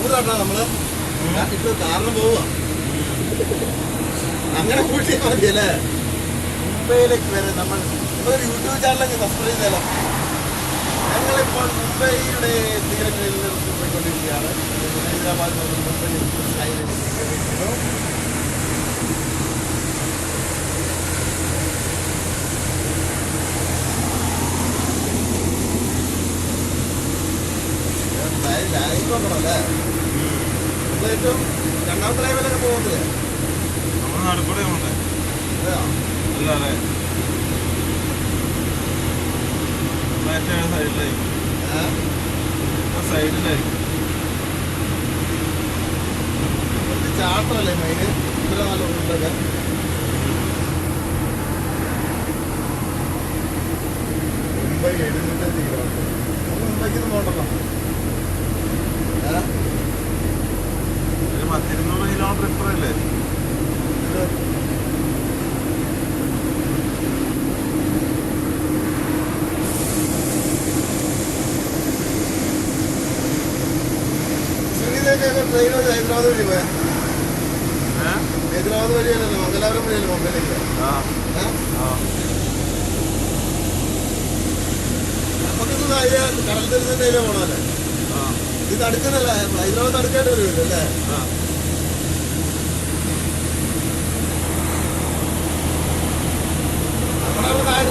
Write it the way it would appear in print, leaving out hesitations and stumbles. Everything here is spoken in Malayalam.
ഊരാട്ടാ നമ്മള് ഇട്ട് കാരണം പോവുക അങ്ങനെ കൂട്ടിയാൽ മതിയല്ലേ. മുംബൈയിലേക്ക് വരെ നമ്മളൊരു യൂട്യൂബ് ചാനലൊക്കെ സബ്സ്ക്രൈബ് ചെയ്താലോ. ഞങ്ങളിപ്പോൾ മുംബൈയുടെ തീരങ്ങളിൽ പോയിക്കൊണ്ടിരിക്കുകയാണ്. ഹൈദരാബാദ് മുതൽ മുംബൈ ലൈവ് നോക്കണല്ലേ. ഏറ്റവും രണ്ടാമത്തെ ലൈവിലൊക്കെ പോകുന്നത് നമ്മുടെ നടുക്കൂടെ അല്ലേ സൈഡിലായിരിക്കും സൈഡിലായിരിക്കും ചാട്ടമല്ലേ മൈന് ഇത്ര നല്ല ഉണ്ടൊക്കെ. മുംബൈ 750 മുംബൈക്ക് പോകണ്ടല്ലോ. 200 കിലോമീറ്റർ ഇപ്പറല്ലേ. ട്രെയിൻ ഹൈദരാബാദ് വഴി പോയാ ഹൈദരാബാദ് വഴിയല്ലല്ലോ മംഗലാപുരം വഴിയല്ലേ മുംബൈയിലേക്ക്. നമുക്കിന്ന് അതിലെ കടൽ തീരത്തിന്റെ അതിലെ പോണല്ലേ. ഇത് അടുക്കുന്നല്ല ഹൈദരാബാദ് അടുക്കായിട്ട് വരുമല്ലോ അല്ലേ. നമ്മുടെ താഴെ